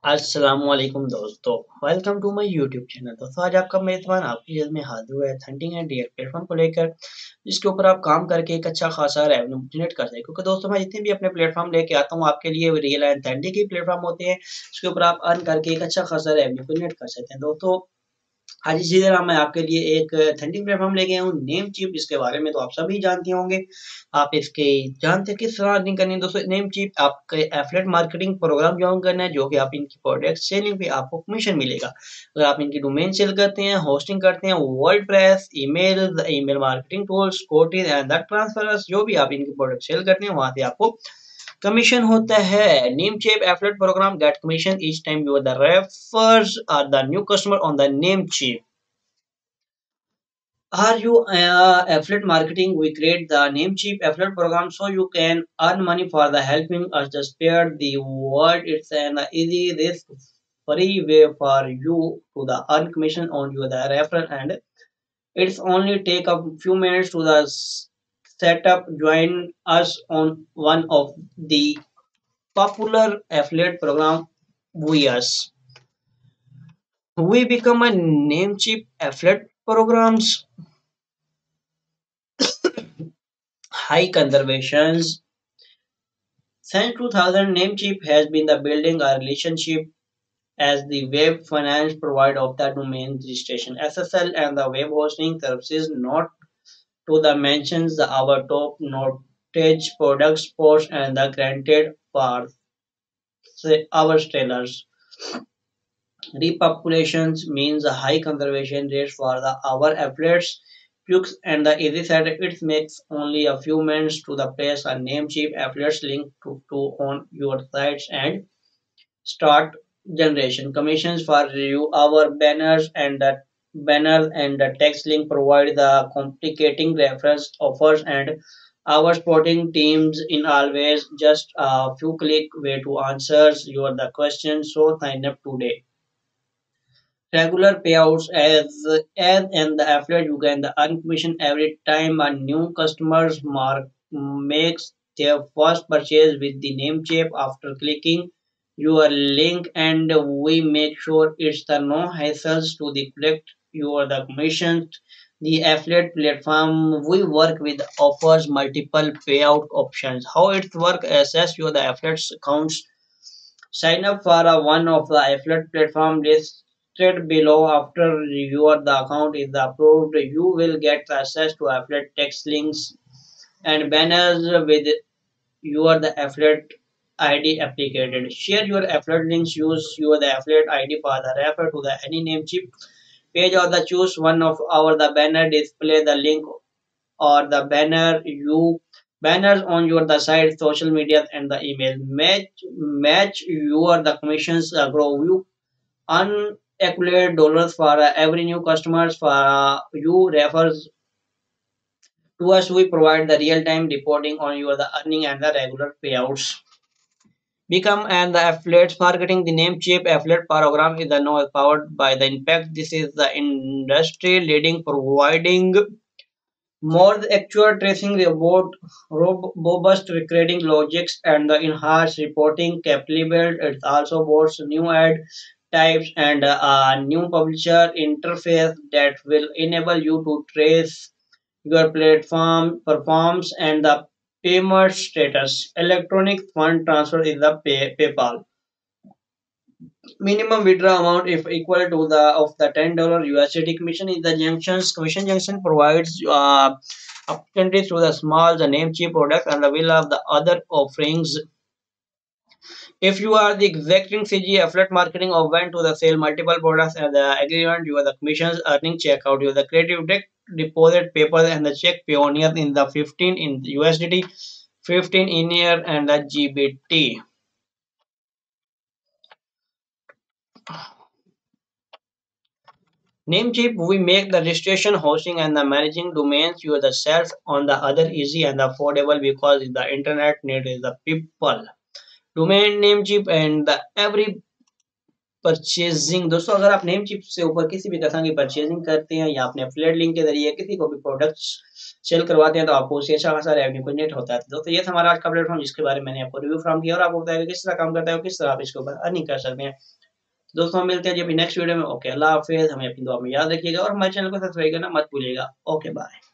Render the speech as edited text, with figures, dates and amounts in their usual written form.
अस्सलाम वालेकुम दोस्तों। Welcome to my YouTube channel. दोस्तों आज आपका मेजबान आपकी जल्द में हाजिर हुआ है हंटिंग एंड डियर प्लेटफॉर्म को लेकर, जिसके ऊपर आप काम करके एक अच्छा खासा रेवेन्यू जनरेट कर सकें। क्योंकि दोस्तों मैं जितने भी अपने प्लेटफॉर्म लेके आता हूँ आपके लिए real and authentic he platform होते हैं, जिसके ऊपर आप अर्न करके एक अच्छा खासा रेवेन्यू जनरेट कर सकते हैं। दोस्तों आज इसी तरह मैं आपके लिए एक थंडिंग प्लेटफॉर्म लेके आया हूँ नेम चिप, जिसके बारे में तो आप सभी जानते होंगे। आप इसके जानते हैं किस तरह अर्निंग करनी है। दोस्तों नेम चिप आपके एफिलिएट मार्केटिंग प्रोग्राम ज्वाइन करना है, जो कि आप इनकी प्रोडक्ट सेलिंग पे आपको कमीशन मिलेगा। अगर आप इनकी डोमेन सेल करते हैं, होस्टिंग करते हैं, WordPress, email, email marketing tools, कोटीज एंड द ट्रांसफर्स, जो भी आप इनकी प्रोडक्ट सेल करते हैं वहां से आपको commission होता है। Namecheap affiliate program get commission each time you are the refers or the new customer on the Namecheap. Are you affiliate marketing? We create the Namecheap affiliate program so you can earn money for the helping us to spread the word. It's an easy, risk free way for you to the earn commission on your the referral, and it's only take a few minutes to the setup. Join us on one of the popular affiliate program VS. We become a Namecheap affiliate programs high conservations. Since 2000, Namecheap has been the building a relationship as the web finance provider of the domain registration SSL and the web hosting services, not to the mentions the our top nottage products post and the granted for our sellers. Repopulations means a high conservation rate for the our affiliates. Pukes and the easy side it makes only a few minutes to the place a Namecheap affiliates link to on your sites and start generation. Commissions for review our banners and the text link provide the complicating reference offers, and our sporting teams in always just a few click way to answers your the question. So sign up today. Regular payouts as in the affiliate you get the earn commission every time a new customers makes their first purchase with the name chip after clicking your link, and we make sure it's the no hassles to the collect your the commissions. The affiliate platform we work with offers multiple payout options. How it work: assess your the affiliates accounts. Sign up for one of the affiliate platform listed below. After your the account is approved, you will get access to affiliate text links and banners with your the affiliate ID applicated. Share your affiliate links. Use your the affiliate ID for the refer to the any name chip page, or the choose one of our the banner display the link or the banners on your the site, social media and the email. Match your the commissions grow. You earn accumulate dollars for every new customers for you refers to us. We provide the real time reporting on your the earning and the regular payouts. Become and the affiliates marketing. The name cheap affiliate program is the now powered by the impact. This is the industry leading providing more actual tracing robot, robust recording logics and the enhanced reporting capability. It also boasts new ad types and a new publisher interface that will enable you to trace your platform performs and the payment status. Electronic fund transfer is the PayPal. Minimum withdrawal amount if equal to the of the $10 USDT. Commission is the junctions. Commission junction provides opportunities to the small, the name cheap product and the will of the other offerings. If you are the exacting CG affiliate marketing or went to the sale multiple products and the agreement, you are the commissions earning checkout. You are the creative direct deposit paper and the check pioneer in the 15 in USDT, 15 in year and the GBT. Namecheap, we make the registration, hosting, and the managing domains you the self on the other easy and affordable, because the internet need is the people. Domain Namecheap and the every purchasing दोस्तों, अगर आप Namecheap से ऊपर किसी भी तरह की purchasing करते हैं या अपने एफिलिएट लिंक के जरिए किसी को भी प्रोडक्ट्स सेल करवाते हैं तो आपको उससे अच्छा खासा रेवेन्यू जनरेट होता है। दोस्तों ये था हमारा आज का प्लेटफॉर्म जिसके बारे में मैंने आपको रिव्यू फ्रॉम किया और आपको बताया कि किस तरह काम करता है और किस तरह आप इसके ऊपर अर्निंग कर सकते हैं। दोस्तों हम मिलते हैं जी अपनी नेक्स्ट वीडियो में। ओके, अल्लाह हाफिज़, हमें अपनी दुआ में याद रखिएगा और हमारे चैनल को सब्सक्राइब करना मत भूलिएगा। Okay bye.